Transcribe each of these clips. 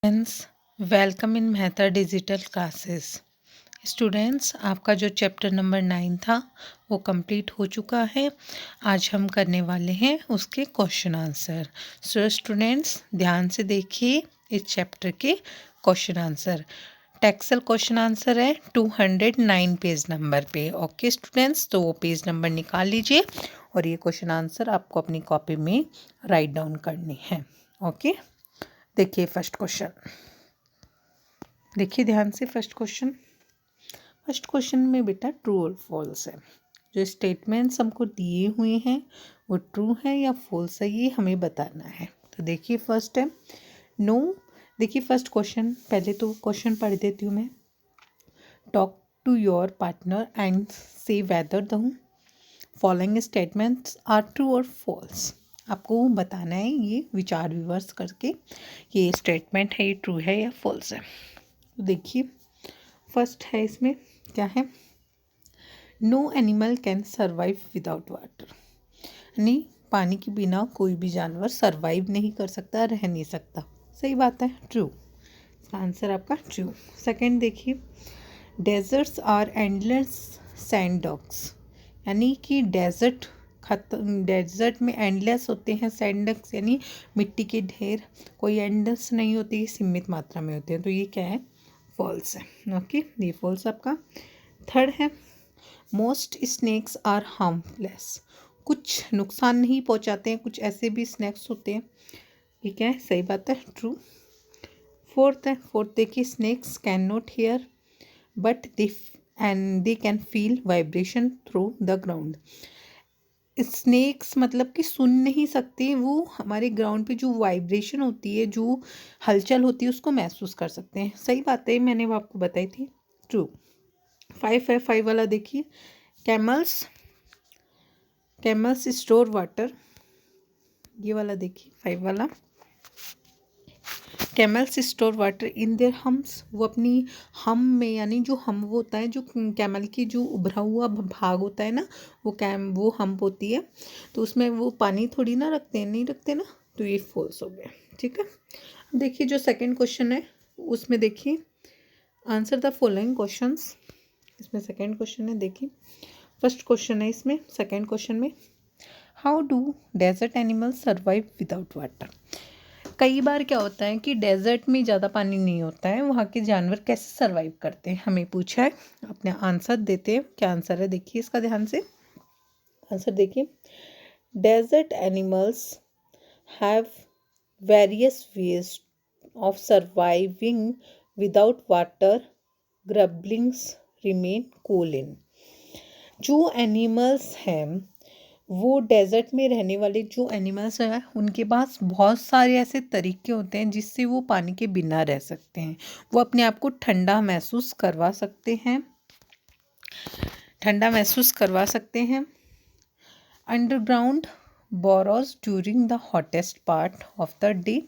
Friends, welcome in Mehta digital classes. Students, आपका जो chapter number 9 था वो कंप्लीट हो चुका है। आज हम करने वाले हैं उसके क्वेश्चन आंसर। सो स्टूडेंट्स, ध्यान से देखिए इस चैप्टर के क्वेश्चन आंसर। टेक्सल क्वेश्चन आंसर है 209 पेज नंबर पे। ओके स्टूडेंट्स, तो वो पेज नंबर निकाल लीजिए और ये क्वेश्चन आंसर आपको अपनी कॉपी में राइट डाउन करनी है। ओके, देखिए फर्स्ट क्वेश्चन, देखिए ध्यान से। फर्स्ट क्वेश्चन में बेटा ट्रू और फॉल्स है। जो स्टेटमेंट्स हमको दिए हुए हैं वो ट्रू है या फॉल्स है, ये हमें बताना है। तो देखिए फर्स्ट है नो। देखिए फर्स्ट क्वेश्चन, पहले तो क्वेश्चन पढ़ देती हूँ मैं। Talk to your partner and say whether the following statements are true और फॉल्स। आपको बताना है ये विचार विमर्श करके ये स्टेटमेंट है, ये ट्रू है या फॉल्स है। तो देखिए फर्स्ट है, इसमें क्या है? No animal can survive without water, यानी पानी के बिना कोई भी जानवर सर्वाइव नहीं कर सकता, रह नहीं सकता। सही बात है, ट्रू। इसका आंसर आपका ट्रू। सेकंड देखिए, deserts are endless sand dogs, यानी कि डेजर्ट में एंडलेस होते हैं सैंड डॉग्स, यानी मिट्टी के ढेर। कोई एंडलेस नहीं होती, सीमित मात्रा में होते हैं। तो ये क्या है? फॉल्स है। ओके, ये फॉल्स आपका। थर्ड है मोस्ट स्नैक्स आर हार्मलेस, कुछ नुकसान नहीं पहुंचाते हैं, कुछ ऐसे भी स्नैक्स होते हैं। ये क्या है? सही बात है, ट्रू। फोर्थ देखिए, snakes cannot hear but they can feel vibration through the ground. Snakes मतलब कि सुन नहीं सकते, वो हमारे ग्राउंड पे जो वाइब्रेशन होती है, जो हलचल होती है, उसको महसूस कर सकते हैं। सही बात है, मैंने वो आपको बताई थी, ट्रू। 5 वाला देखिए, कैमल्स स्टोर वाटर। ये वाला देखिए 5 वाला, camels store water in their humps. वो अपनी हम में, यानी जो हम वो होता है, जो कैमल की जो उभरा हुआ भाग होता है ना, वो हम्प होती है, तो उसमें वो पानी थोड़ी ना रखते हैं, नहीं रखते ना। तो ये फॉल्स हो गया, ठीक है। देखिए जो सेकंड क्वेश्चन है उसमें देखिए, आंसर द फॉलोइंग क्वेश्चंस। इसमें सेकंड क्वेश्चन है, देखिए फर्स्ट क्वेश्चन है, इसमें सेकंड क्वेश्चन में how do desert animals survive without water. कई बार क्या होता है कि डेजर्ट में ज़्यादा पानी नहीं होता है, वहाँ के जानवर कैसे सर्वाइव करते हैं, हमें पूछा है। अपने आंसर देते हैं, क्या आंसर है देखिए इसका ध्यान से। आंसर देखिए, desert animals have various ways of surviving without water, grublings remain कोलिन। जो एनिमल्स हैं, वो डेजर्ट में रहने वाले जो एनिमल्स हैं, उनके पास बहुत सारे ऐसे तरीके होते हैं जिससे वो पानी के बिना रह सकते हैं। वो अपने आप को ठंडा महसूस करवा सकते हैं, underground borrows during the hottest part of the day.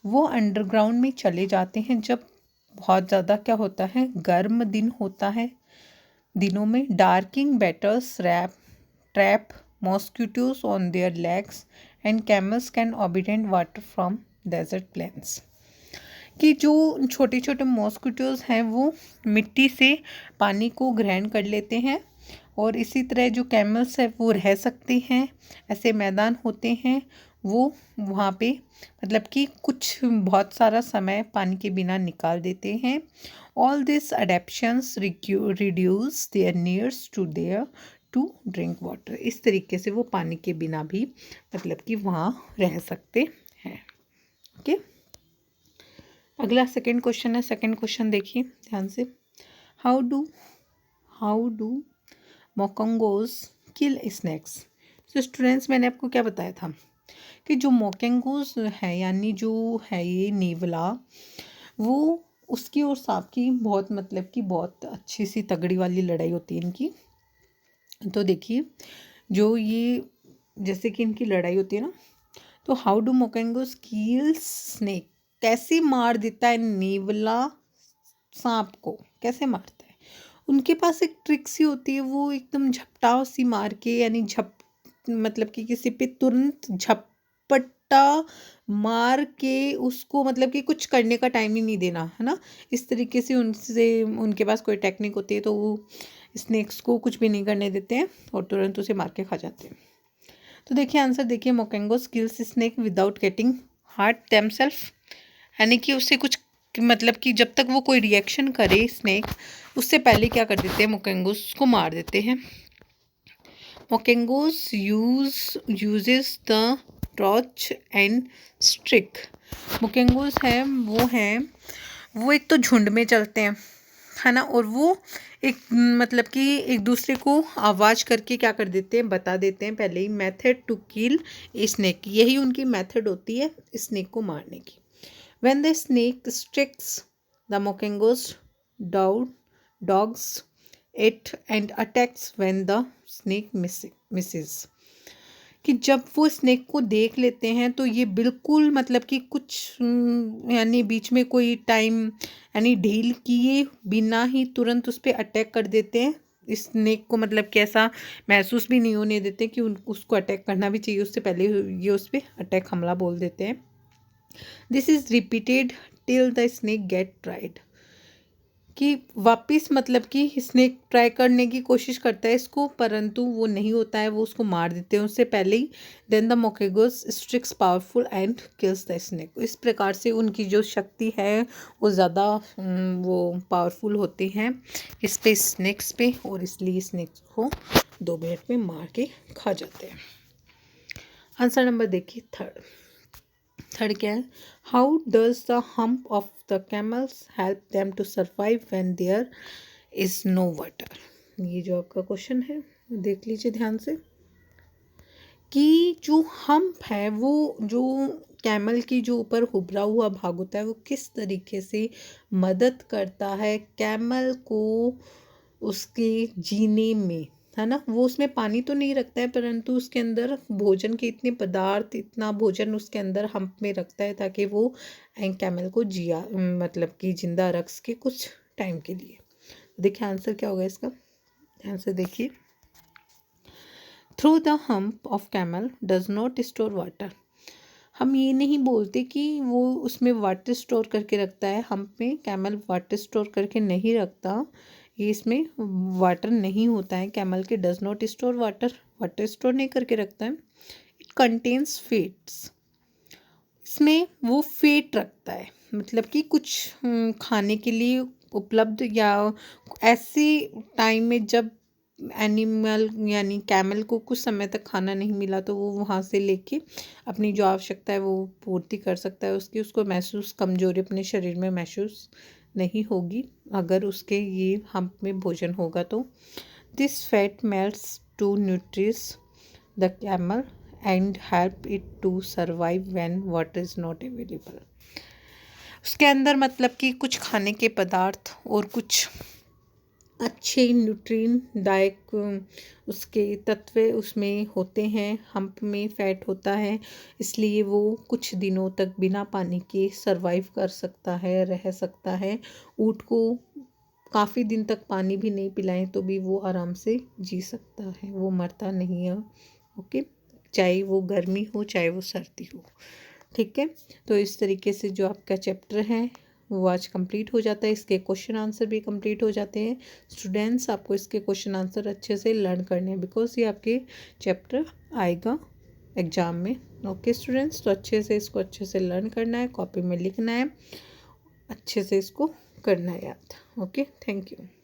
वो अंडरग्राउंड में चले जाते हैं जब बहुत ज़्यादा क्या होता है, गर्म दिन होता है। दिनों में darking batters trap mosquitoes on their legs and camels can obtain water from desert plains। कि जो छोटे छोटे मॉस्किटोज हैं वो मिट्टी से पानी को ग्रहण कर लेते हैं, और इसी तरह जो कैमल्स है वो रह सकते हैं। ऐसे मैदान होते हैं, वो वहाँ पे मतलब कि कुछ बहुत सारा समय पानी के बिना निकाल देते हैं। All this adaptions reduce their needs to drink water. इस तरीके से वो पानी के बिना भी मतलब कि वहाँ रह सकते हैं। ओके, अगला सेकंड क्वेश्चन है। सेकंड क्वेश्चन देखिए ध्यान से, हाउ डू मोकंगोज किल स्नैक्स। तो स्टूडेंट्स, मैंने आपको क्या बताया था कि जो मोकंगोज है, यानी जो है ये नेवला, वो उसकी और सांप की बहुत मतलब कि बहुत अच्छी सी तगड़ी वाली लड़ाई होती है इनकी। तो देखिए जो ये जैसे कि इनकी लड़ाई होती है ना, तो हाउ डू मोकंगोज किल स्नेक, कैसे मार देता है नेवला सांप को, कैसे मारता है। उनके पास एक ट्रिक सी होती है, वो एकदम झपटाव सी मार के, यानी मतलब कि किसी पे तुरंत झपट सट्टा मार के उसको मतलब कि कुछ करने का टाइम ही नहीं देना, है ना। इस तरीके से उनके पास कोई टेक्निक होती है, तो वो स्नेक्स को कुछ भी नहीं करने देते हैं और तुरंत उसे मार के खा जाते हैं। तो देखिए आंसर देखिए, Mokengo kills snake without getting hurt themself, यानी कि उससे कुछ मतलब कि जब तक वो कोई रिएक्शन करे स्नेक, उससे पहले क्या कर देते हैं, मोकेंगोस को मार देते हैं। Mokengos uses the torch and stick. Mokengos वो एक तो झुंड में चलते हैं, है ना, और वो एक मतलब कि एक दूसरे को आवाज़ करके क्या कर देते हैं, बता देते हैं पहले ही, method to kill a snake. यही उनकी मेथड होती है स्नेक को मारने की। When the snake strikes, the mokengos dogs it and attacks when the snake misses. कि जब वो स्नेक को देख लेते हैं तो ये बिल्कुल मतलब कि कुछ यानी बीच में कोई टाइम यानी ढील किए बिना ही तुरंत उस पर अटैक कर देते हैं। इस स्नेक को मतलब कैसा महसूस भी नहीं होने देते कि उसको अटैक करना भी चाहिए, उससे पहले ये उस पर अटैक हमला बोल देते हैं। This is repeated till the snake get tried, कि वापिस मतलब कि स्नेक ट्राई करने की कोशिश करता है इसको, परंतु वो नहीं होता है, वो उसको मार देते हैं उससे पहले ही। Then the Mokegos strikes powerful and kills the snake. इस प्रकार से उनकी जो शक्ति है वो ज़्यादा वो पावरफुल होती हैं इस पे स्नेक्स पे, और इसलिए स्नेक्स को 2 मिनट में मार के खा जाते हैं। आंसर नंबर देखिए थर्ड क्या है, how does the hump of the camels help them to survive when there is no water. ये जो आपका क्वेश्चन है देख लीजिए ध्यान से, कि जो हम्प है वो जो कैमल की जो ऊपर उभरा हुआ भाग होता है वो किस तरीके से मदद करता है कैमल को उसके जीने में, है ना। वो उसमें पानी तो नहीं रखता है, परंतु उसके अंदर भोजन के इतने पदार्थ, इतना भोजन उसके अंदर हम्प में रखता है ताकि वो कैमल को मतलब कि जिंदा रख सके कुछ टाइम के लिए। देखिए आंसर क्या होगा इसका, आंसर देखिए, through the hump of camel does not store water. हम ये नहीं बोलते कि वो उसमें वाटर स्टोर करके रखता है, हम्प में कैमल वाटर स्टोर करके नहीं रखता, ये इसमें वाटर नहीं होता है कैमल के, does not store water store नहीं करके रखता है। इट कंटेन्स फेट्स, इसमें वो फेट रखता है, मतलब कि कुछ खाने के लिए उपलब्ध, या ऐसे टाइम में जब एनिमल यानी कैमल को कुछ समय तक खाना नहीं मिला तो वो वहाँ से लेके अपनी जो आवश्यकता है वो पूर्ति कर सकता है उसको महसूस कमजोरी अपने शरीर में महसूस नहीं होगी अगर उसके ये हम्प में भोजन होगा तो। This fat melts to nutrish the camel and help it to survive when water is not available. उसके अंदर मतलब कि कुछ खाने के पदार्थ और कुछ अच्छे न्यूट्रिएंट दायक उसके तत्व उसमें होते हैं, हम्प में फैट होता है, इसलिए वो कुछ दिनों तक बिना पानी के सरवाइव कर सकता है, रह सकता है। ऊँट को काफ़ी दिन तक पानी भी नहीं पिलाएं तो भी वो आराम से जी सकता है, वो मरता नहीं है। ओके, चाहे वो गर्मी हो चाहे वो सर्दी हो, ठीक है। तो इस तरीके से जो आपका चैप्टर है वो आज कंप्लीट हो जाता है, इसके क्वेश्चन आंसर भी कंप्लीट हो जाते हैं। स्टूडेंट्स आपको इसके क्वेश्चन आंसर अच्छे से लर्न करने हैं बिकॉज ये आपके चैप्टर आएगा एग्ज़ाम में। ओके स्टूडेंट्स, तो अच्छे से लर्न करना है, कॉपी में लिखना है, अच्छे से इसको करना है याद। Okay, thank you.